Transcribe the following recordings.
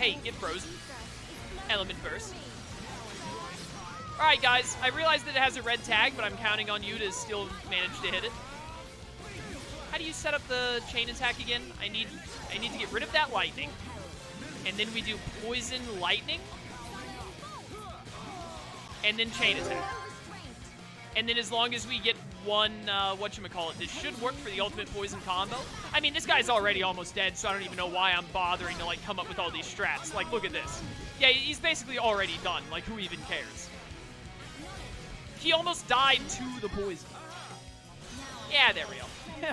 Hey, get frozen. Element burst. Alright, guys. I realize that it has a red tag, but I'm counting on you to still manage to hit it. How do you set up the chain attack again? I need to get rid of that lightning. And then we do poison lightning. And then chain attack. And then as long as we get one, whatchamacallit, this should work for the ultimate poison combo. I mean, this guy's already almost dead, so I don't even know why I'm bothering to, like, come up with all these strats. Like, look at this. Yeah, he's basically already done. Like, who even cares? He almost died to the poison. Yeah, there we go.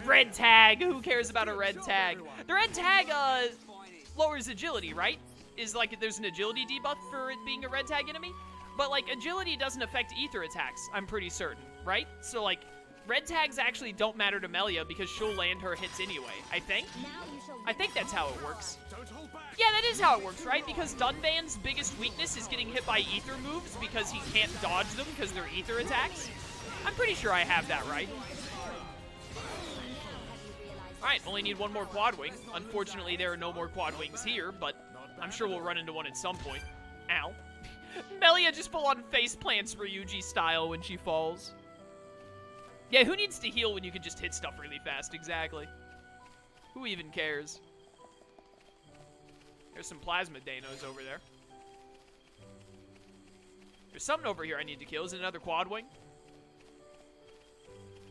Red tag. Who cares about a red tag? The red tag, lowers agility, right? Is, like, there's an agility debuff for it being a red tag enemy. But, like, agility doesn't affect ether attacks, I'm pretty certain, right? So, like, red tags actually don't matter to Melia because she'll land her hits anyway, I think. I think that's how it works. Yeah, that is how it works, right? Because Dunban's biggest weakness is getting hit by ether moves because he can't dodge them because they're ether attacks. I'm pretty sure I have that right. Alright, only need one more quad wing. Unfortunately, there are no more quad wings here, but I'm sure we'll run into one at some point. Ow. Melia just full-on face plants Ryuji style when she falls. Yeah, who needs to heal when you can just hit stuff really fast? Exactly. Who even cares? There's some plasma Danos over there. There's something over here I need to kill. Is it another quad wing?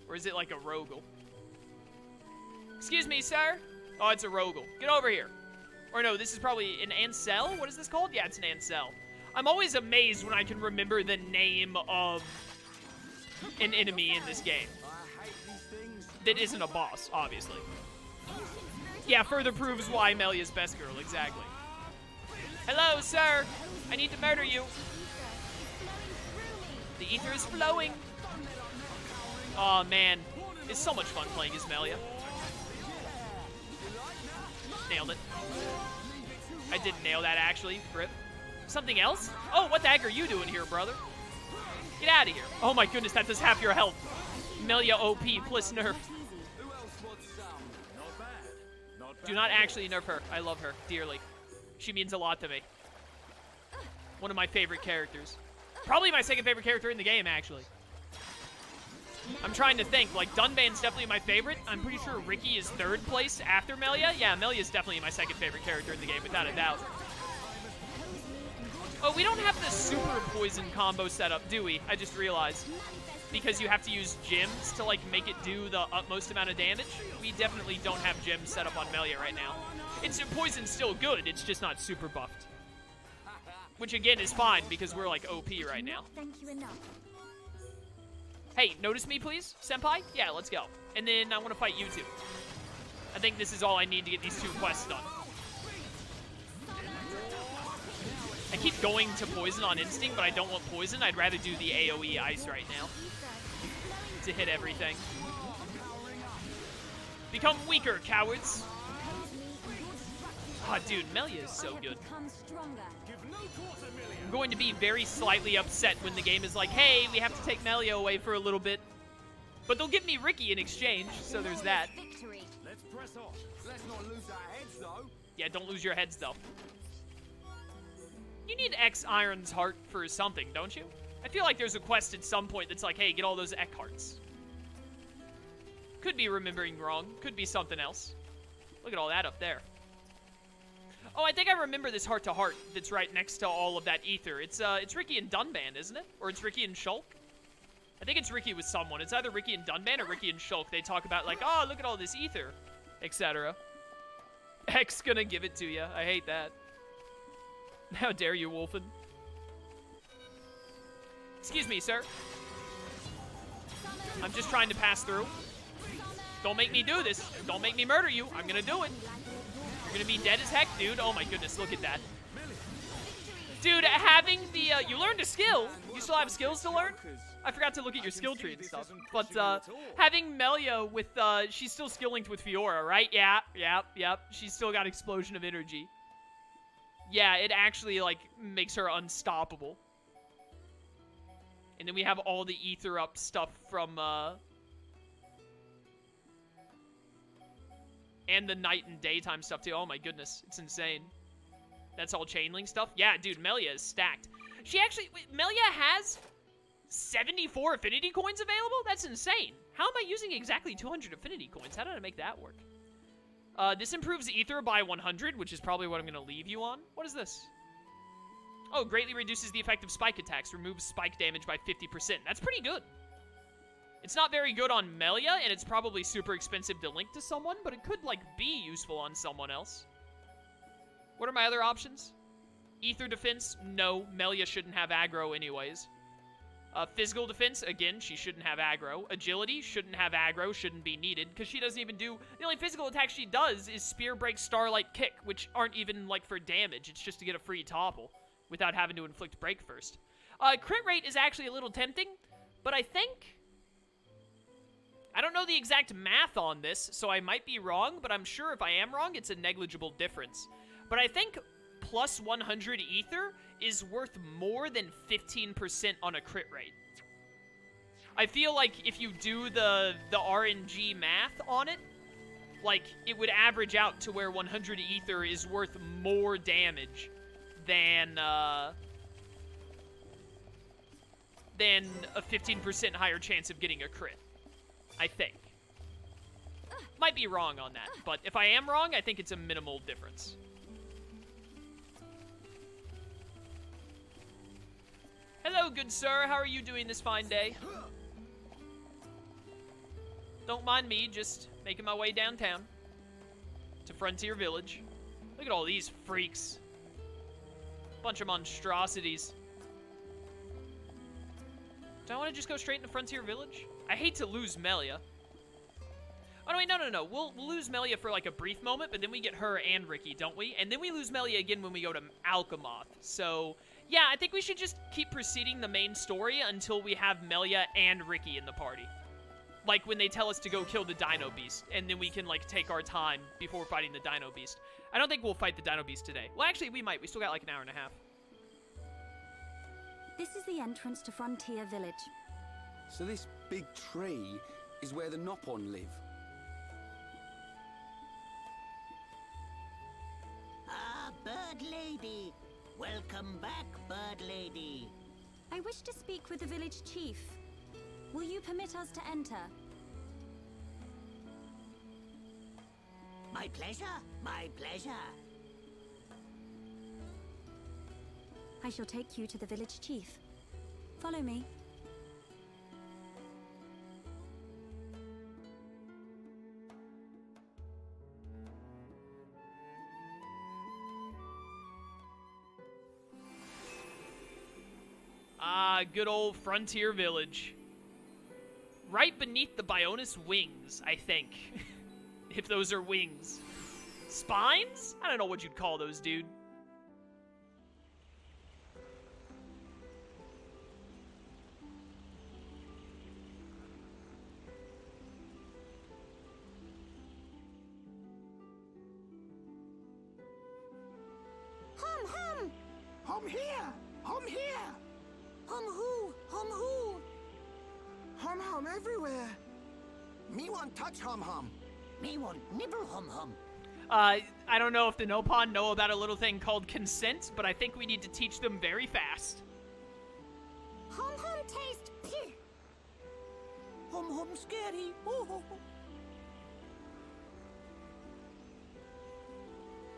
Or is it like a Rogel? Excuse me, sir? Oh, it's a Rogel. Get over here. Or no, this is probably an Ancel? What is this called? Yeah, it's an Ancel. I'm always amazed when I can remember the name of an enemy in this game. That isn't a boss, obviously. Yeah, further proves why Melia's best girl, exactly. Hello, sir. I need to murder you. The ether is flowing. Oh, man. It's so much fun playing as Melia. Nailed it. I didn't nail that, actually. Rip. Something else? Oh, what the heck are you doing here, brother? Get out of here. Oh my goodness, that does half your health. Melia OP plus nerf. Do not actually nerf her. I love her dearly. She means a lot to me. One of my favorite characters. Probably my second favorite character in the game, actually. I'm trying to think. Like, Dunban's definitely my favorite. I'm pretty sure Ricky is third place after Melia. Yeah, Melia's definitely my second favorite character in the game, without a doubt. Oh, we don't have the super poison combo setup, do we? I just realized. Because you have to use gems to, like, make it do the utmost amount of damage. We definitely don't have gems set up on Melia right now. Poison's still good, it's just not super buffed. Which, again, is fine, because we're, like, OP right now. Hey, notice me, please, senpai? Yeah, let's go. And then I want to fight you two. I think this is all I need to get these 2 quests done. I keep going to poison on instinct, but I don't want poison. I'd rather do the AoE ice right now to hit everything. Become weaker, cowards. Oh, dude, Melia is so good. I'm going to be very slightly upset when the game is like, hey, we have to take Melia away for a little bit. But they'll give me Ricky in exchange, so there's that. Let's press on. Let's not lose our heads, though. Yeah, don't lose your heads, though. You need X Iron's heart for something, don't you? I feel like there's a quest at some point that's like, hey, get all those Ek hearts. Could be remembering wrong. Could be something else. Look at all that up there. Oh, I think I remember this heart-to-heart that's right next to all of that ether. It's Ricky and Dunban, isn't it? Or it's Ricky and Shulk? I think it's Ricky with someone. It's either Ricky and Dunban or Ricky and Shulk. They talk about, like, oh, look at all this ether, etc. Ek's gonna give it to you. I hate that. How dare you, Wolfen? Excuse me, sir. I'm just trying to pass through. Don't make me do this. Don't make me murder you. I'm gonna do it. You're gonna be dead as heck, dude. Oh my goodness, look at that. Dude, having the, you learned a skill. You still have skills to learn? I forgot to look at your skill tree and stuff. But, having Melia with, she's still skill linked with Fiora, right? Yep. She's still got Explosion of Energy. Yeah, it actually, like, makes her unstoppable. And then we have all the ether up stuff from, and the night and daytime stuff, too. Oh, my goodness. It's insane. That's all chain link stuff? Yeah, dude, Melia is stacked. She actually... Wait, Melia has 74 affinity coins available? That's insane. How am I using exactly 200 affinity coins? How did I make that work? This improves Ether by 100, which is probably what I'm going to leave you on. What is this? Oh, greatly reduces the effect of spike attacks. Removes spike damage by 50%. That's pretty good. It's not very good on Melia, and it's probably super expensive to link to someone, but it could, like, be useful on someone else. What are my other options? Ether defense? No. Melia shouldn't have aggro anyways. Physical defense? Again, she shouldn't have aggro. Agility? Shouldn't have aggro. Shouldn't be needed, because she doesn't even do... The only physical attack she does is Spear, Break, Starlight, Kick, which aren't even, like, for damage. It's just to get a free topple without having to inflict break first. Crit rate is actually a little tempting, but I think... I don't know the exact math on this, so I might be wrong, but I'm sure if I am wrong, it's a negligible difference. But I think plus 100 Ether is worth more than 15% on a crit rate. I feel like if you do the RNG math on it, like, it would average out to where 100 Ether is worth more damage than a 15% higher chance of getting a crit. I think. Might be wrong on that, but if I am wrong, I think it's a minimal difference. Hello, good sir. How are you doing this fine day? Don't mind me, just making my way downtown to Frontier Village. Look at all these freaks. Bunch of monstrosities. Do I want to just go straight into Frontier Village? I hate to lose Melia. Oh, no, wait, no. We'll lose Melia for, like, a brief moment, but then we get her and Ricky, don't we? And then we lose Melia again when we go to Alchemoth. So, yeah, I think we should just keep proceeding the main story until we have Melia and Ricky in the party. Like, when they tell us to go kill the Dino Beast, and then we can, like, take our time before fighting the Dino Beast. I don't think we'll fight the Dino Beast today. Well, actually, we might. We still got, like, an hour and a half. This is the entrance to Frontier Village. So this big tree is where the Nopon live. Ah, Bird Lady. Welcome back, Bird Lady. I wish to speak with the village chief. Will you permit us to enter? My pleasure, my pleasure. I shall take you to the village chief. Follow me. Ah, good old Frontier Village. Right beneath the Bionis wings, I think. If those are wings. Spines? I don't know what you'd call those, dude. Hum! Hom here! Hom here! Hum who? Hom everywhere! Me want touch Hom. Me want nibble hum. I don't know if the Nopon know about a little thing called consent, but I think we need to teach them very fast. Hum taste pih. Hum scary. Oh.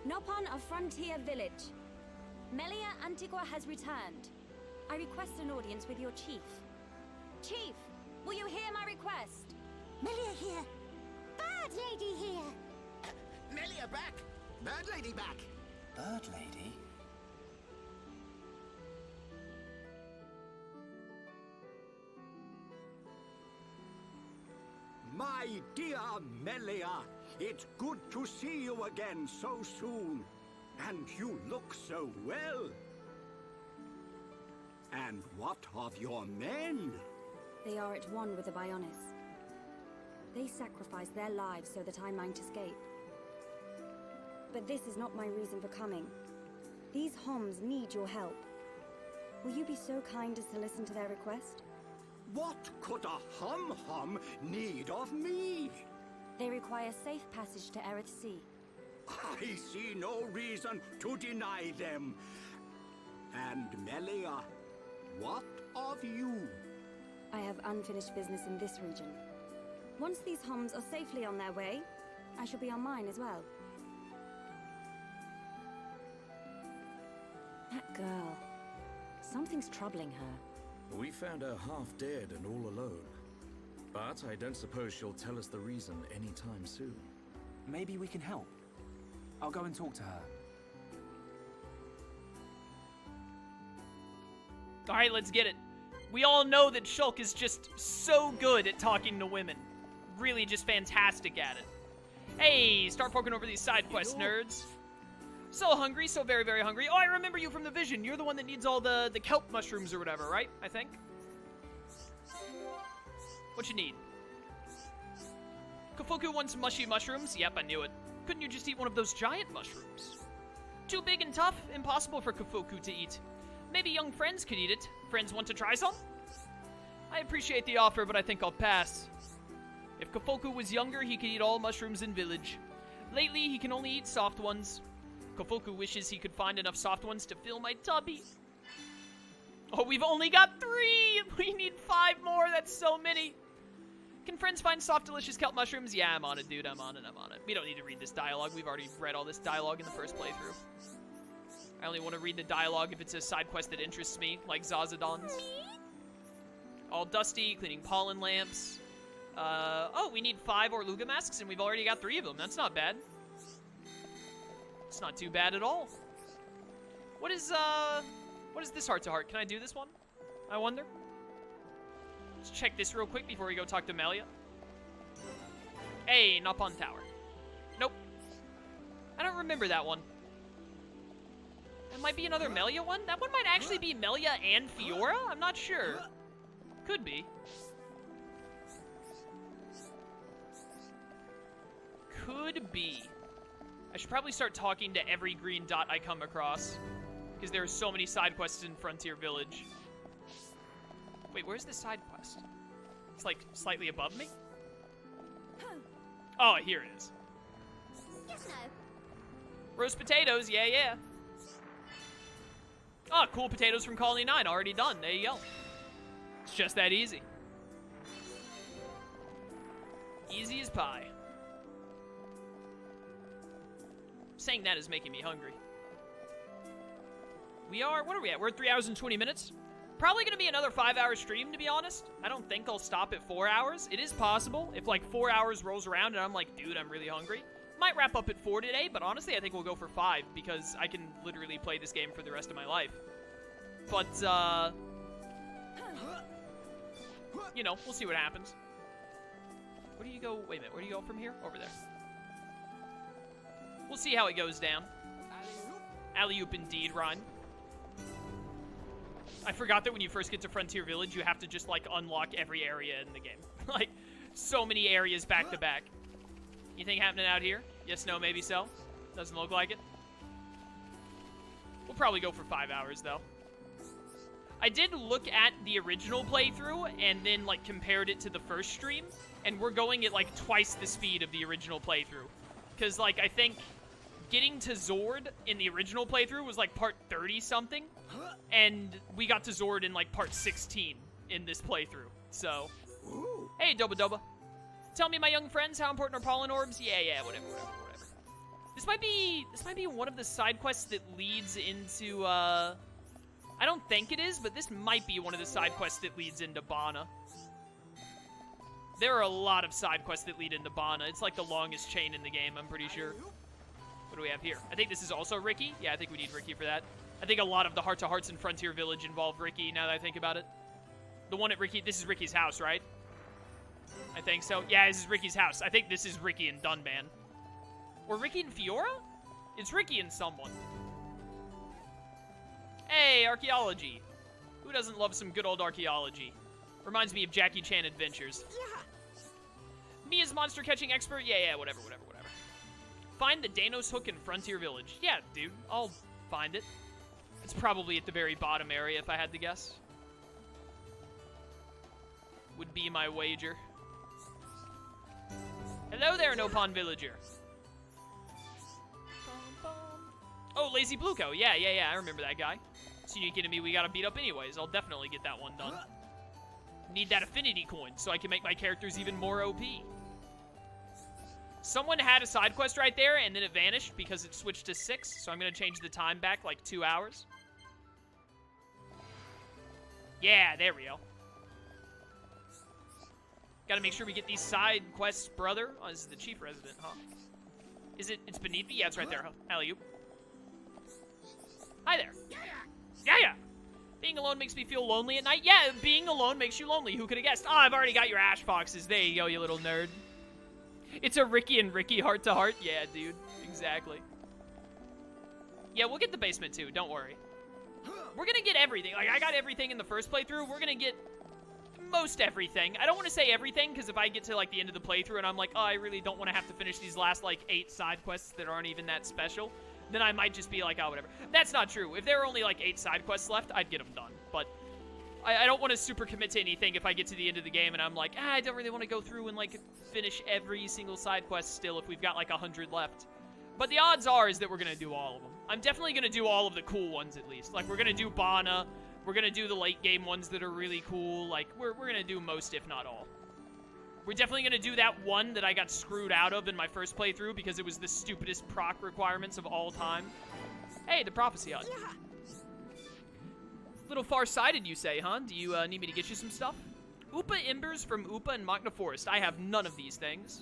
Nopon of Frontier Village. Melia Antigua has returned. I request an audience with your chief. Chief, will you hear my request? Melia here. Bird Lady here. Melia back! Bird Lady back! Bird Lady? My dear Melia, it's good to see you again so soon. And you look so well. And what of your men? They are at one with the Bionis. They sacrificed their lives so that I might escape. But this is not my reason for coming. These Homs need your help. Will you be so kind as to listen to their request? What could a Hom need of me? They require safe passage to Erith Sea. I see no reason to deny them. And Melia, what of you? I have unfinished business in this region. Once these Homs are safely on their way, I shall be on mine as well. That girl. Something's troubling her. We found her half dead and all alone. But I don't suppose she'll tell us the reason anytime soon. Maybe we can help. I'll go and talk to her. Alright, let's get it. We all know that Shulk is just so good at talking to women. Really just fantastic at it. Hey, start forking over these side quests, nerds. So hungry, so very, very hungry. Oh, I remember you from the vision. You're the one that needs all the kelp mushrooms or whatever, right? I think. What you need? Kofuku wants mushy mushrooms. Yep, I knew it. Couldn't you just eat one of those giant mushrooms? Too big and tough. Impossible for Kofuku to eat. Maybe young friends could eat it. Friends want to try some? I appreciate the offer, but I think I'll pass. If Kofuku was younger, he could eat all mushrooms in village. Lately, he can only eat soft ones. Kofuku wishes he could find enough soft ones to fill my tubby. Oh, we've only got 3! We need 5 more, that's so many. Can friends find soft, delicious kelp mushrooms? Yeah, I'm on it, dude, I'm on it. We don't need to read this dialogue, we've already read all this dialogue in the first playthrough. I only want to read the dialogue if it's a side quest that interests me, like Zazadon's. All dusty, cleaning pollen lamps. Oh, we need 5 Orluga masks, and we've already got 3 of them. That's not bad. It's not too bad at all. What is this heart-to-heart? Can I do this one? I wonder. Let's check this real quick before we go talk to Melia. Hey, Napon Tower. Nope. I don't remember that one. That might be another Melia one? That one might actually be Melia and Fiora? I'm not sure. Could be. Could be. I should probably start talking to every green dot I come across, because there are so many side quests in Frontier Village. Wait, where's the side quest? It's like slightly above me? Oh, here it is. Yes, no. Roast potatoes, yeah, yeah. Oh, cool potatoes from Colony 9, already done. There you go. It's just that easy. Easy as pie. Saying that is making me hungry. What are we at? We're at 3 hours and 20 minutes. Probably going to be another 5-hour stream, to be honest. I don't think I'll stop at 4 hours. It is possible. If, like, 4 hours rolls around and I'm like, dude, I'm really hungry. Might wrap up at 4 today, but honestly, I think we'll go for 5 because I can literally play this game for the rest of my life. But, you know, we'll see what happens. Where do you go? Wait a minute. Where do you go from here? Over there. We'll see how it goes down. Alley-oop indeed, Ryan. I forgot that when you first get to Frontier Village, you have to just, like, unlock every area in the game. Like, so many areas back to back. Anything happening out here? Yes, no, maybe so. Doesn't look like it. We'll probably go for 5 hours, though. I did look at the original playthrough and then, like, compared it to the first stream, and we're going at, like, twice the speed of the original playthrough. Because, like, I think getting to Zord in the original playthrough was, like, part 30-something, and we got to Zord in, like, part 16 in this playthrough. So, hey, Doba Doba. Tell me, my young friends, how important are pollen orbs? Yeah, whatever. This might be one of the side quests that leads into, I don't think it is, but this might be one of the side quests that leads into Bana. There are a lot of side quests that lead into Bana. It's like the longest chain in the game, I'm pretty sure. What do we have here? I think this is also Ricky. Yeah, I think we need Ricky for that. I think a lot of the heart-to-hearts in Frontier Village involve Ricky, now that I think about it. The one at Ricky, this is Ricky's house, right? I think so. Yeah, this is Ricky's house. I think this is Ricky and Dunban. Or Ricky and Fiora? It's Ricky and someone. Hey, archaeology. Who doesn't love some good old archaeology? Reminds me of Jackie Chan Adventures. Yeah. Me as monster catching expert? Yeah, whatever. Find the Danos hook in Frontier Village. Yeah, dude, I'll find it. It's probably at the very bottom area if I had to guess. Would be my wager. Hello there, Nopon Villager. Oh, Lazy Blueco. Yeah, I remember that guy. It's a unique enemy we gotta beat up anyways. I'll definitely get that one done. Need that affinity coin so I can make my characters even more OP. Someone had a side quest right there, and then it vanished because it switched to 6, so I'm gonna change the time back like 2 hours. Yeah, there we go. Gotta make sure we get these side quests, brother. Oh, this is the chief resident, huh? Is it? It's beneath me? Yeah, it's right there, huh? Alley-oop. Hi there. Yeah. Being alone makes me feel lonely at night. Yeah, being alone makes you lonely. Who could have guessed? Oh, I've already got your ash foxes. There you go, you little nerd. It's a Ricky and Ricky heart-to-heart. Yeah, dude. Exactly. Yeah, we'll get the basement, too. Don't worry. We're gonna get everything. Like, I got everything in the first playthrough. We're gonna get most everything. I don't want to say everything, because if I get to, like, the end of the playthrough and I'm like, oh, I really don't want to have to finish these last, like, 8 side quests that aren't even that special, then I might just be like, oh, whatever. That's not true. If there are only, like, 8 side quests left, I'd get them done. But I don't want to super commit to anything if I get to the end of the game and I'm like, I don't really want to go through and, like, finish every single side quest still if we've got, like, 100 left. But the odds are is that we're going to do all of them. I'm definitely going to do all of the cool ones, at least. Like, we're going to do Bana. We're going to do the late game ones that are really cool. Like, we're going to do most, if not all. We're definitely going to do that one that I got screwed out of in my first playthrough because it was the stupidest proc requirements of all time. Hey, the Prophecy Hut. Little far-sighted, you say, huh? Do you need me to get you some stuff? Oopa Embers from Oopa and Magna Forest. I have none of these things.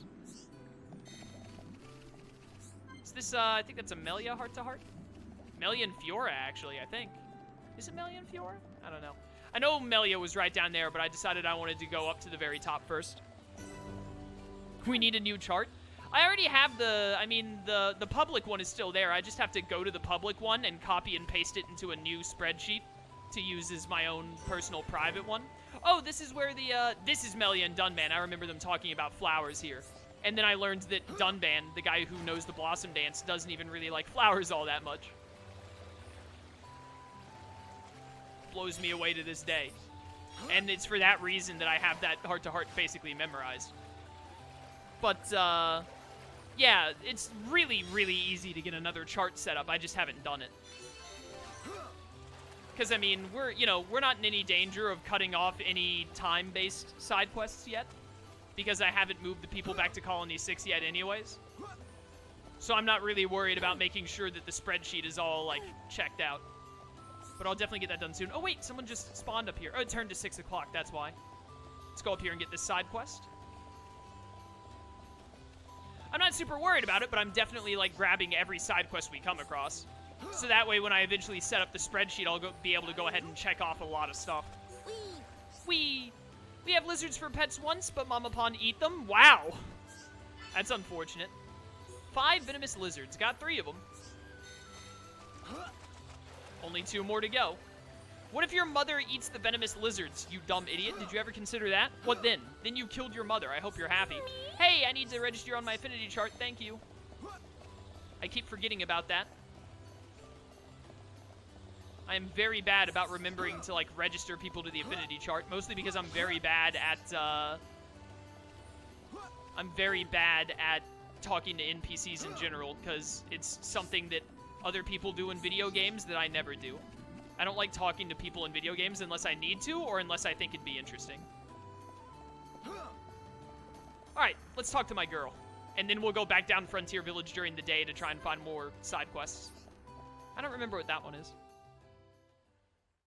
Is this, I think that's a Melia heart-to-heart? Melia and Fiora, actually, I think. Is it Melia and Fiora? I don't know. I know Melia was right down there, but I decided I wanted to go up to the very top first. We need a new chart. I already have the public one is still there. I just have to go to the public one and copy and paste it into a new spreadsheet to use as my own personal private one. Oh, this is where the, this is Melia and Dunban. I remember them talking about flowers here. And then I learned that Dunban, the guy who knows the Blossom Dance, doesn't even really like flowers all that much. Blows me away to this day. And it's for that reason that I have that heart-to-heart basically memorized. But, yeah, it's really, really easy to get another chart set up. I just haven't done it. Because, I mean, we're not in any danger of cutting off any time-based side quests yet. Because I haven't moved the people back to Colony 6 yet anyways. So I'm not really worried about making sure that the spreadsheet is all, like, checked out. But I'll definitely get that done soon. Oh, wait, someone just spawned up here. Oh, it turned to 6 o'clock, that's why. Let's go up here and get this side quest. I'm not super worried about it, but I'm definitely, like, grabbing every side quest we come across. So that way, when I eventually set up the spreadsheet, I'll be able to go ahead and check off a lot of stuff. Whee! We have lizards for pets once, but Mama Pond eat them? Wow! That's unfortunate. 5 venomous lizards. Got 3 of them. Only 2 more to go. What if your mother eats the venomous lizards, you dumb idiot? Did you ever consider that? What then? Then you killed your mother. I hope you're happy. Hey, I need to register on my affinity chart. Thank you. I keep forgetting about that. I am very bad about remembering to, like, register people to the affinity chart, mostly because I'm very bad at, talking to NPCs in general, because it's something that other people do in video games that I never do. I don't like talking to people in video games unless I need to, or unless I think it'd be interesting. Alright, let's talk to my girl. And then we'll go back down Frontier Village during the day to try and find more side quests. I don't remember what that one is.